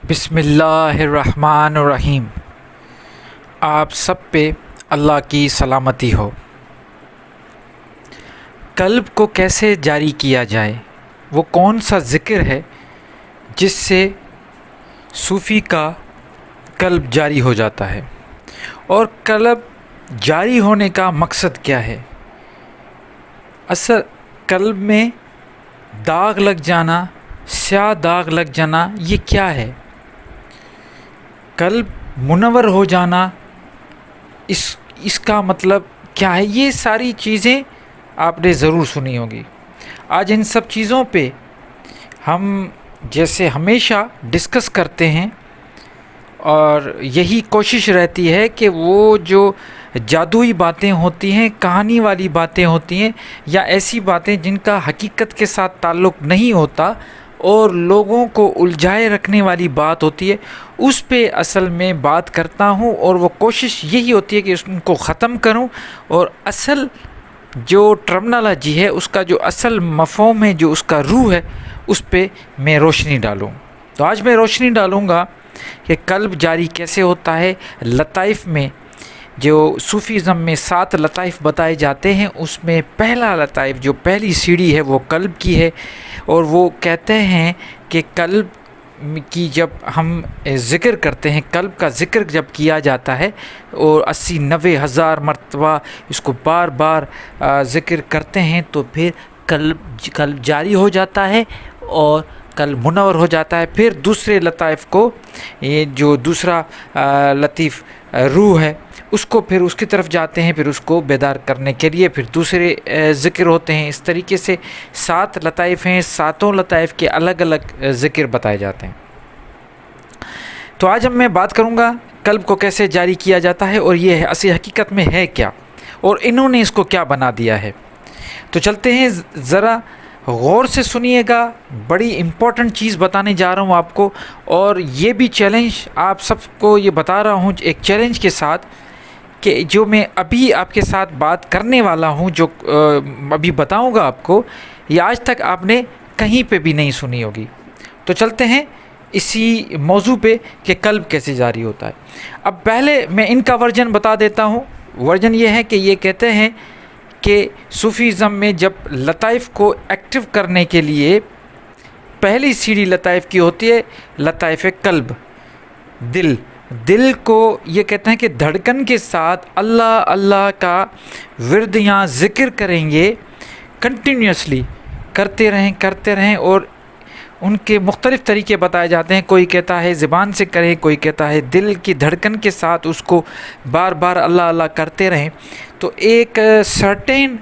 بسم اللہ الرحمن الرحیم۔ آپ سب پہ اللہ کی سلامتی ہو۔ قلب کو کیسے جاری کیا جائے؟ وہ کون سا ذکر ہے جس سے صوفی کا قلب جاری ہو جاتا ہے؟ اور قلب جاری ہونے کا مقصد کیا ہے؟ اصل قلب میں داغ لگ جانا، سیاہ داغ لگ جانا، یہ کیا ہے؟ قلب منور ہو جانا، اس کا مطلب کیا ہے؟ یہ ساری چیزیں آپ نے ضرور سنی ہوگی۔ آج ان سب چیزوں پہ ہم جیسے ہمیشہ ڈسکس کرتے ہیں، اور یہی کوشش رہتی ہے کہ وہ جو جادوئی باتیں ہوتی ہیں، کہانی والی باتیں ہوتی ہیں، یا ایسی باتیں جن کا حقیقت کے ساتھ تعلق نہیں ہوتا اور لوگوں کو الجھائے رکھنے والی بات ہوتی ہے، اس پہ اصل میں بات کرتا ہوں، اور وہ کوشش یہی ہوتی ہے کہ ان کو ختم کروں، اور اصل جو ٹرمنالوجی ہے، اس کا جو اصل مفہوم ہے، جو اس کا روح ہے، اس پہ میں روشنی ڈالوں۔ تو آج میں روشنی ڈالوں گا کہ قلب جاری کیسے ہوتا ہے۔ لطائف میں جو صوفیزم میں 7 لطائف بتائے جاتے ہیں، اس میں پہلا لطائف، جو پہلی سیڑھی ہے، وہ قلب کی ہے، اور وہ کہتے ہیں کہ قلب کی جب ہم ذکر کرتے ہیں، قلب کا ذکر جب کیا جاتا ہے اور 80-90 ہزار مرتبہ اس کو بار بار ذکر کرتے ہیں، تو پھر قلب جاری ہو جاتا ہے اور قلب منور ہو جاتا ہے۔ پھر دوسرے لطائف کو، یہ جو دوسرا لطیف روح ہے، اس کو پھر اس کی طرف جاتے ہیں، پھر اس کو بیدار کرنے کے لیے پھر دوسرے ذکر ہوتے ہیں۔ اس طریقے سے 7 لطائف ہیں، 7 لطائف کے الگ الگ ذکر بتائے جاتے ہیں۔ تو آج میں بات کروں گا قلب کو کیسے جاری کیا جاتا ہے، اور یہ اصل حقیقت میں ہے کیا، اور انہوں نے اس کو کیا بنا دیا ہے۔ تو چلتے ہیں، ذرا غور سے سنیے گا، بڑی امپورٹنٹ چیز بتانے جا رہا ہوں آپ کو، اور یہ بھی چیلنج آپ سب کو یہ بتا رہا ہوں ایک چیلنج کے ساتھ، کہ جو میں ابھی آپ کے ساتھ بات کرنے والا ہوں، جو ابھی بتاؤں گا آپ کو، یہ آج تک آپ نے کہیں پہ بھی نہیں سنی ہوگی۔ تو چلتے ہیں اسی موضوع پہ کہ قلب کیسے جاری ہوتا ہے۔ اب پہلے میں ان کا ورژن بتا دیتا ہوں۔ ورژن یہ ہے کہ یہ کہتے ہیں کہ صوفیزم میں جب لطائف کو ایکٹیو کرنے کے لیے پہلی سیڑھی لطائف کی ہوتی ہے، لطائف قلب، دل کو یہ کہتے ہیں کہ دھڑکن کے ساتھ اللہ اللہ کا ورد یا ذکر کریں گے، کنٹینیوسلی کرتے رہیں، اور ان کے مختلف طریقے بتائے جاتے ہیں۔ کوئی کہتا ہے زبان سے کریں، کوئی کہتا ہے دل کی دھڑکن کے ساتھ اس کو بار بار اللہ اللہ کرتے رہیں۔ تو ایک سرٹین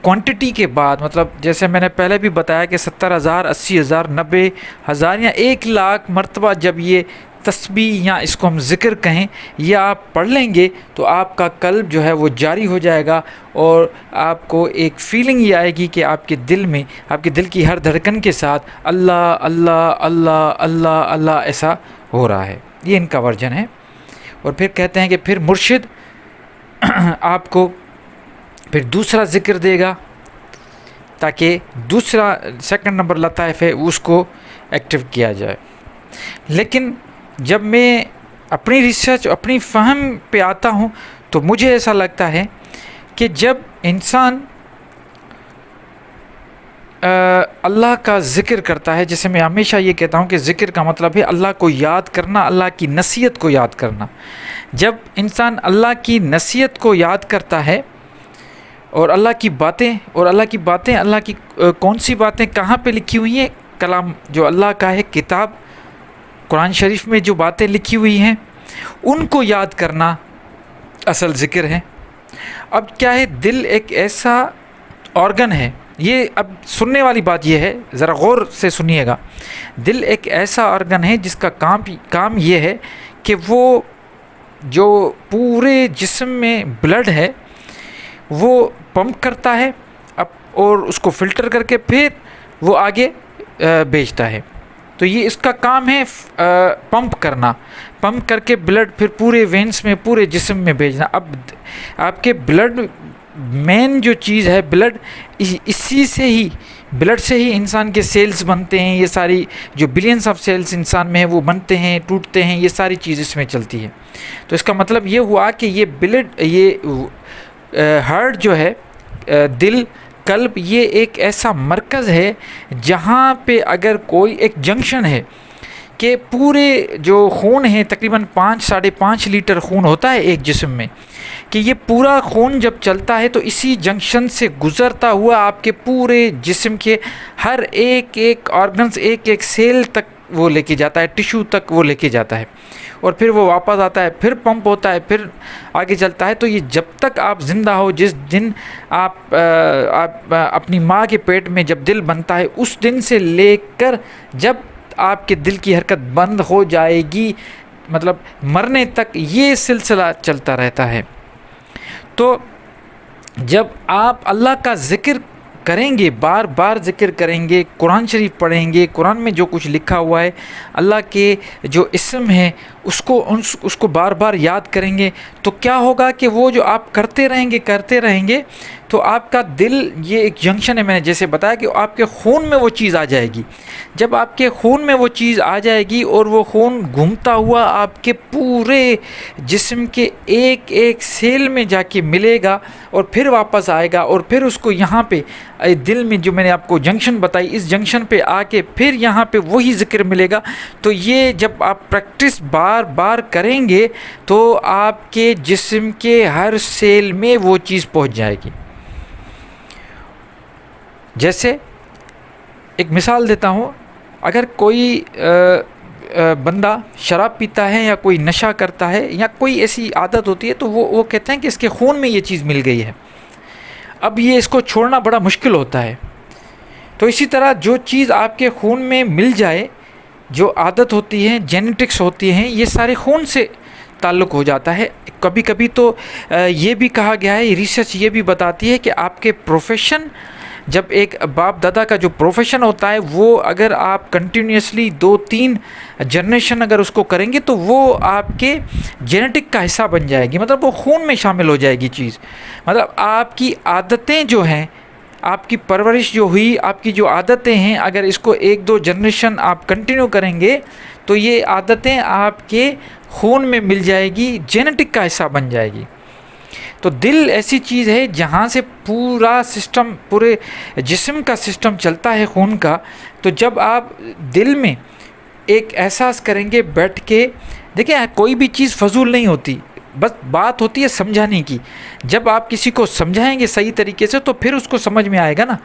کوانٹٹی کے بعد، مطلب جیسے میں نے پہلے بھی بتایا کہ 70,000، 80,000، 90,000 یا 1,00,000 مرتبہ جب یہ تسبیح یا اس کو ہم ذکر کہیں، یا آپ پڑھ لیں گے، تو آپ کا قلب جو ہے وہ جاری ہو جائے گا، اور آپ کو ایک فیلنگ یہ آئے گی کہ آپ کے دل میں، آپ کے دل کی ہر دھڑکن کے ساتھ اللہ اللہ اللہ اللہ اللہ ایسا ہو رہا ہے۔ یہ ان کا ورژن ہے۔ اور پھر کہتے ہیں کہ پھر مرشد آپ کو پھر دوسرا ذکر دے گا، تاکہ دوسرا سیکنڈ نمبر لطائف ہے اس کو ایکٹیو کیا جائے۔ لیکن جب میں اپنی ریسرچ، اپنی فہم پہ آتا ہوں، تو مجھے ایسا لگتا ہے کہ جب انسان اللہ کا ذکر کرتا ہے، جیسے میں ہمیشہ یہ کہتا ہوں کہ ذکر کا مطلب ہے اللہ کو یاد کرنا، اللہ کی نصیحت کو یاد کرنا۔ جب انسان اللہ کی نصیحت کو یاد کرتا ہے، اور اللہ کی باتیں، اللہ کی کون سی باتیں کہاں پہ لکھی ہوئی ہیں؟ کلام جو اللہ کا ہے، کتاب قرآن شریف میں جو باتیں لکھی ہوئی ہیں، ان کو یاد کرنا اصل ذکر ہے۔ اب کیا ہے، دل ایک ایسا آرگن ہے، یہ اب سننے والی بات یہ ہے، ذرا غور سے سنیے گا۔ دل ایک ایسا آرگن ہے جس کا کام یہ ہے کہ وہ جو پورے جسم میں بلڈ ہے، وہ پمپ کرتا ہے، اور اس کو فلٹر کر کے پھر وہ آگے بھیجتا ہے۔ تو یہ اس کا کام ہے، پمپ کرنا، پمپ کر کے بلڈ پھر پورے وینس میں، پورے جسم میں بھیجنا۔ اب آپ کے بلڈ، مین جو چیز ہے بلڈ، اسی سے ہی بلڈ سے ہی انسان کے سیلز بنتے ہیں، یہ ساری جو بلینس آف سیلز انسان میں ہیں وہ بنتے ہیں، ٹوٹتے ہیں، یہ ساری چیز اس میں چلتی ہے۔ تو اس کا مطلب یہ ہوا کہ یہ بلڈ، یہ ہارٹ جو ہے، دل، قلب، یہ ایک ایسا مرکز ہے جہاں پہ اگر کوئی ایک جنکشن ہے کہ پورے جو خون ہے، تقریباً 5-5.5 لیٹر خون ہوتا ہے ایک جسم میں، کہ یہ پورا خون جب چلتا ہے تو اسی جنکشن سے گزرتا ہوا آپ کے پورے جسم کے ہر ایک آرگنز، ایک سیل تک وہ لے کے جاتا ہے، ٹیشو تک وہ لے کے جاتا ہے، اور پھر وہ واپس آتا ہے، پھر پمپ ہوتا ہے، پھر آگے چلتا ہے۔ تو یہ جب تک آپ زندہ ہو، جس دن آپ اپنی ماں کے پیٹ میں جب دل بنتا ہے، اس دن سے لے کر جب آپ کے دل کی حرکت بند ہو جائے گی، مطلب مرنے تک یہ سلسلہ چلتا رہتا ہے۔ تو جب آپ اللہ کا ذکر کریں گے، بار بار ذکر کریں گے، قرآن شریف پڑھیں گے، قرآن میں جو کچھ لکھا ہوا ہے، اللہ کے جو اسم ہیں اس کو بار بار یاد کریں گے، تو کیا ہوگا کہ وہ جو آپ کرتے رہیں گے تو آپ کا دل، یہ ایک جنکشن ہے، میں نے جیسے بتایا کہ آپ کے خون میں وہ چیز آ جائے گی۔ جب آپ کے خون میں وہ چیز آ جائے گی اور وہ خون گھومتا ہوا آپ کے پورے جسم کے ایک سیل میں جا کے ملے گا اور پھر واپس آئے گا، اور پھر اس کو یہاں پہ دل میں جو میں نے آپ کو جنکشن بتائی، اس جنکشن پہ آ کے پھر یہاں پہ وہی ذکر ملے گا۔ تو یہ جب آپ پریکٹس بار بار کریں گے تو آپ کے جسم کے ہر سیل میں وہ چیز پہنچ جائے گی۔ جیسے ایک مثال دیتا ہوں، اگر کوئی بندہ شراب پیتا ہے یا کوئی نشہ کرتا ہے یا کوئی ایسی عادت ہوتی ہے، تو وہ کہتے ہیں کہ اس کے خون میں یہ چیز مل گئی ہے، اب یہ اس کو چھوڑنا بڑا مشکل ہوتا ہے۔ تو اسی طرح جو چیز آپ کے خون میں مل جائے، جو عادت ہوتی ہے، جینیٹکس ہوتی ہیں، یہ سارے خون سے تعلق ہو جاتا ہے۔ کبھی کبھی تو یہ بھی کہا گیا ہے، ریسرچ یہ بھی بتاتی ہے کہ آپ کے پروفیشن، جب ایک باپ دادا کا جو پروفیشن ہوتا ہے، وہ اگر آپ کنٹینیوسلی 2-3 جنریشن اگر اس کو کریں گے تو وہ آپ کے جینیٹک کا حصہ بن جائے گی، مطلب وہ خون میں شامل ہو جائے گی چیز۔ مطلب آپ کی عادتیں جو ہیں، آپ کی پرورش جو ہوئی، آپ کی جو عادتیں ہیں، اگر اس کو 1-2 جنریشن آپ کنٹینیو کریں گے تو یہ عادتیں آپ کے خون میں مل جائے گی، جینیٹک کا حصہ بن جائے گی۔ تو دل ایسی چیز ہے جہاں سے پورا سسٹم، پورے جسم کا سسٹم چلتا ہے خون کا۔ تو جب آپ دل میں ایک احساس کریں گے بیٹھ کے، دیکھیں کوئی بھی چیز فضول نہیں ہوتی، بس بات ہوتی ہے سمجھانے کی۔ جب آپ کسی کو سمجھائیں گے صحیح طریقے سے تو پھر اس کو سمجھ میں آئے گا نا۔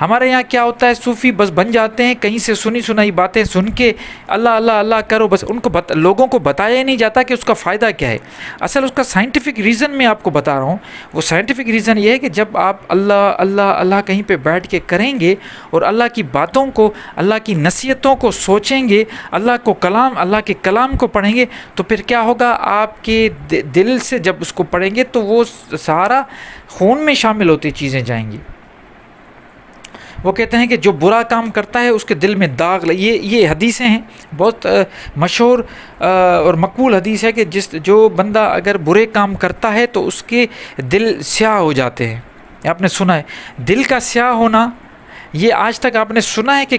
ہمارے یہاں کیا ہوتا ہے، صوفی بس بن جاتے ہیں، کہیں سے سنی سنائی باتیں سن کے اللہ اللہ اللہ کرو، بس ان کو لوگوں کو بتایا ہی نہیں جاتا کہ اس کا فائدہ کیا ہے۔ اصل اس کا سائنٹیفک ریزن میں آپ کو بتا رہا ہوں، وہ سائنٹیفک ریزن یہ ہے کہ جب آپ اللہ اللہ اللہ کہیں پہ بیٹھ کے کریں گے اور اللہ کی باتوں کو، اللہ کی نصیحتوں کو سوچیں گے، اللہ کے کلام کو پڑھیں گے، تو پھر کیا ہوگا، آپ کے دل سے جب اس کو پڑھیں گے تو وہ سارا خون میں شامل ہوتی چیزیں جائیں گی۔ وہ کہتے ہیں کہ جو برا کام کرتا ہے اس کے دل میں داغ یہ حدیثیں ہیں، بہت مشہور اور مقبول حدیث ہے کہ جو بندہ اگر برے کام کرتا ہے تو اس کے دل سیاہ ہو جاتے ہیں۔ آپ نے سنا ہے دل کا سیاہ ہونا، یہ آج تک آپ نے سنا ہے کہ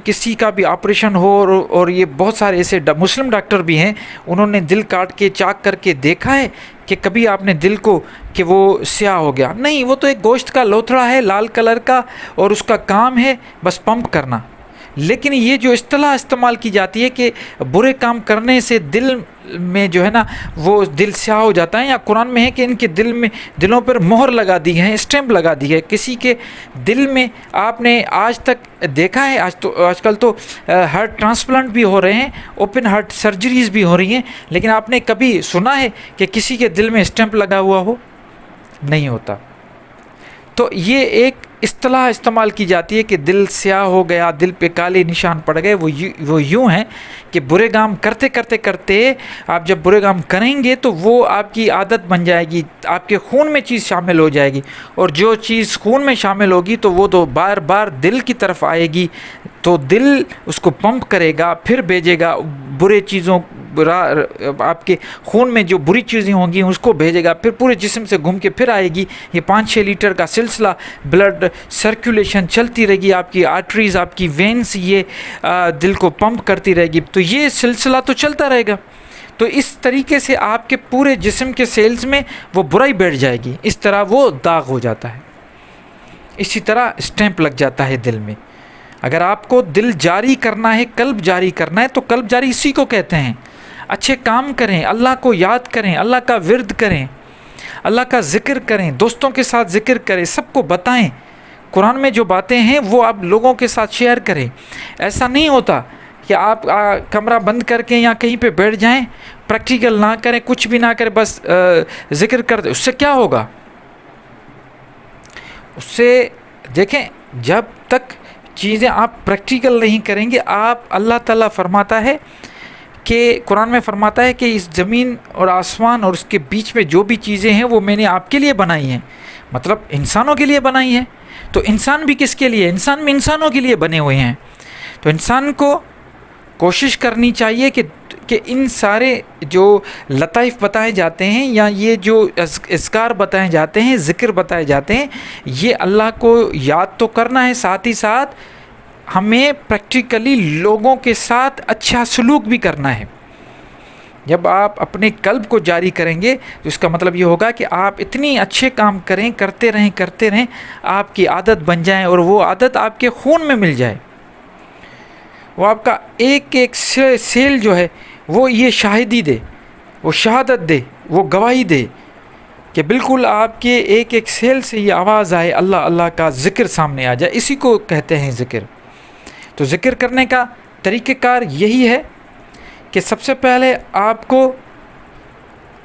کسی کا بھی آپریشن ہو، اور یہ بہت سارے ایسے مسلم ڈاکٹر بھی ہیں، انہوں نے دل کاٹ کے چاک کر کے دیکھا ہے کہ کبھی آپ نے دل کو کہ وہ سیاہ ہو گیا؟ نہیں، وہ تو ایک گوشت کا لوتھڑا ہے لال کلر کا، اور اس کا کام ہے بس پمپ کرنا۔ لیکن یہ جو اصطلاح استعمال کی جاتی ہے کہ برے کام کرنے سے دل میں جو ہے نا وہ دل سیاہ ہو جاتا ہے، یا قرآن میں ہے کہ ان کے دلوں پر مہر لگا دی ہے، اسٹیمپ لگا دی ہے۔ کسی کے دل میں آپ نے آج تک دیکھا ہے، آج کل تو ہارٹ ٹرانسپلانٹ بھی ہو رہے ہیں، اوپن ہارٹ سرجریز بھی ہو رہی ہیں، لیکن آپ نے کبھی سنا ہے کہ کسی کے دل میں اسٹیمپ لگا ہوا ہو؟ نہیں ہوتا۔ تو یہ ایک اصطلاح استعمال کی جاتی ہے کہ دل سیاہ ہو گیا، دل پہ کالے نشان پڑ گئے، وہ یوں ہیں کہ برے کام کرتے کرتے کرتے آپ جب برے کام کریں گے تو وہ آپ کی عادت بن جائے گی، آپ کے خون میں چیز شامل ہو جائے گی، اور جو چیز خون میں شامل ہوگی تو وہ تو بار بار دل کی طرف آئے گی، تو دل اس کو پمپ کرے گا، پھر بھیجے گا آپ کے خون میں جو بری چیزیں ہوں گی اس کو بھیجے گا، پھر پورے جسم سے گھوم کے پھر آئے گی. یہ 5-6 لیٹر کا سلسلہ بلڈ سرکولیشن چلتی رہے گی، آپ کی آرٹریز، آپ کی وینس یہ دل کو پمپ کرتی رہے گی. تو یہ سلسلہ تو چلتا رہے گا. تو اس طریقے سے آپ کے پورے جسم کے سیلز میں وہ برائی بیٹھ جائے گی، اس طرح وہ داغ ہو جاتا ہے. اسی طرح اسٹیمپ لگ جاتا ہے دل میں. اگر آپ کو دل جاری کرنا ہے، قلب جاری کرنا ہے، تو قلب جاری اسی کو کہتے ہیں. اچھے کام کریں، اللہ کو یاد کریں، اللہ کا ورد کریں، اللہ کا ذکر کریں، دوستوں کے ساتھ ذکر کریں، سب کو بتائیں. قرآن میں جو باتیں ہیں وہ آپ لوگوں کے ساتھ شیئر کریں. ایسا نہیں ہوتا کہ آپ کمرہ بند کر کے یا کہیں پہ بیٹھ جائیں، پریکٹیکل نہ کریں، کچھ بھی نہ کریں، بس ذکر کر دیں. اس سے کیا ہوگا؟ اس سے دیکھیں، جب تک چیزیں آپ پریکٹیکل نہیں کریں گے، آپ اللہ تعالیٰ فرماتا ہے کہ قرآن میں فرماتا ہے کہ اس زمین اور آسمان اور اس کے بیچ میں جو بھی چیزیں ہیں وہ میں نے آپ کے لیے بنائی ہیں. مطلب انسانوں کے لیے بنائی ہیں. تو انسان بھی کس کے لیے؟ انسان بھی انسانوں کے لیے بنے ہوئے ہیں. تو انسان کو کوشش کرنی چاہیے کہ ان سارے جو لطائف بتائے جاتے ہیں یا یہ جو اذکار بتائے جاتے ہیں، ذکر بتائے جاتے ہیں، یہ اللہ کو یاد تو کرنا ہے، ساتھ ہی ساتھ ہمیں پریکٹیکلی لوگوں کے ساتھ اچھا سلوک بھی کرنا ہے. جب آپ اپنے قلب کو جاری کریں گے تو اس کا مطلب یہ ہوگا کہ آپ اتنی اچھے کام کریں، کرتے رہیں، آپ کی عادت بن جائیں اور وہ عادت آپ کے خون میں مل جائے. وہ آپ کا ایک ایک سیل جو ہے وہ یہ شاہدی دے، وہ شہادت دے، وہ گواہی دے کہ بالکل آپ کے ایک ایک سیل سے یہ آواز آئے، اللہ اللہ کا ذکر سامنے آ جائے. اسی کو کہتے ہیں ذکر. تو ذکر کرنے کا طریقہ کار یہی ہے کہ سب سے پہلے آپ کو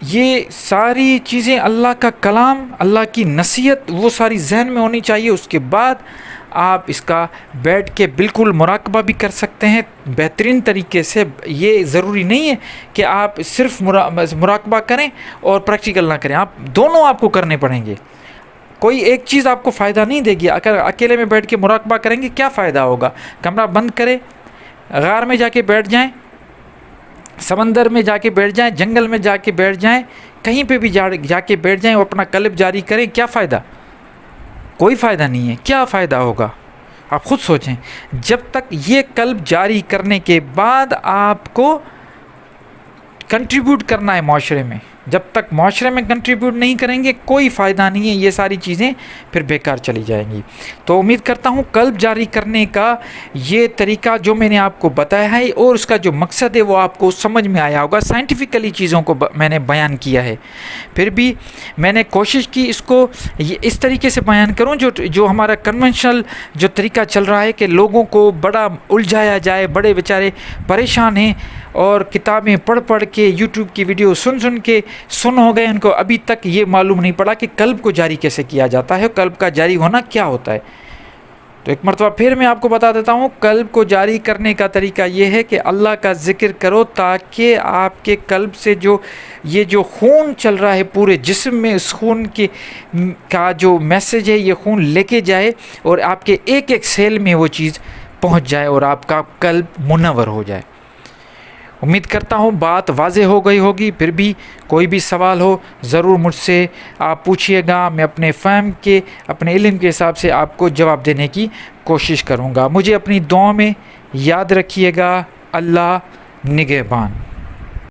یہ ساری چیزیں، اللہ کا کلام، اللہ کی نصیحت، وہ ساری ذہن میں ہونی چاہیے. اس کے بعد آپ اس کا بیٹھ کے بالکل مراقبہ بھی کر سکتے ہیں بہترین طریقے سے. یہ ضروری نہیں ہے کہ آپ صرف مراقبہ کریں اور پریکٹیکل نہ کریں. آپ دونوں آپ کو کرنے پڑیں گے. کوئی ایک چیز آپ کو فائدہ نہیں دے گی. اگر اکیلے میں بیٹھ کے مراقبہ کریں گے کیا فائدہ ہوگا؟ کمرہ بند کریں، غار میں جا کے بیٹھ جائیں، سمندر میں جا کے بیٹھ جائیں، جنگل میں جا کے بیٹھ جائیں، کہیں پہ بھی جا کے بیٹھ جائیں اور اپنا قلب جاری کریں، کیا فائدہ؟ کوئی فائدہ نہیں ہے. کیا فائدہ ہوگا؟ آپ خود سوچیں. جب تک یہ قلب جاری کرنے کے بعد آپ کو کنٹریبیوٹ کرنا ہے معاشرے میں، جب تک معاشرے میں کنٹریبیوٹ نہیں کریں گے کوئی فائدہ نہیں ہے. یہ ساری چیزیں پھر بیکار چلی جائیں گی. تو امید کرتا ہوں قلب جاری کرنے کا یہ طریقہ جو میں نے آپ کو بتایا ہے اور اس کا جو مقصد ہے وہ آپ کو سمجھ میں آیا ہوگا. سائنٹیفکلی چیزوں کو میں نے بیان کیا ہے. پھر بھی میں نے کوشش کی اس کو اس طریقے سے بیان کروں جو ہمارا کنونشنل جو طریقہ چل رہا ہے کہ لوگوں کو بڑا الجھایا جائے. بڑے بیچارے پریشان ہیں اور کتابیں پڑھ کے، یوٹیوب کی ویڈیو سن کے ہو گئے. ان کو ابھی تک یہ معلوم نہیں پڑا کہ قلب کو جاری کیسے کیا جاتا ہے، قلب کا جاری ہونا کیا ہوتا ہے. تو ایک مرتبہ پھر میں آپ کو بتا دیتا ہوں. قلب کو جاری کرنے کا طریقہ یہ ہے کہ اللہ کا ذکر کرو تاکہ آپ کے قلب سے یہ جو خون چل رہا ہے پورے جسم میں، اس خون کا جو میسج ہے یہ خون لے کے جائے اور آپ کے ایک ایک سیل میں وہ چیز پہنچ جائے اور آپ کا قلب منور ہو جائے. امید کرتا ہوں بات واضح ہو گئی ہوگی. پھر بھی کوئی بھی سوال ہو ضرور مجھ سے آپ پوچھیے گا. میں اپنے فہم کے، اپنے علم کے حساب سے آپ کو جواب دینے کی کوشش کروں گا. مجھے اپنی دعاؤں میں یاد رکھیے گا. اللہ نگہبان.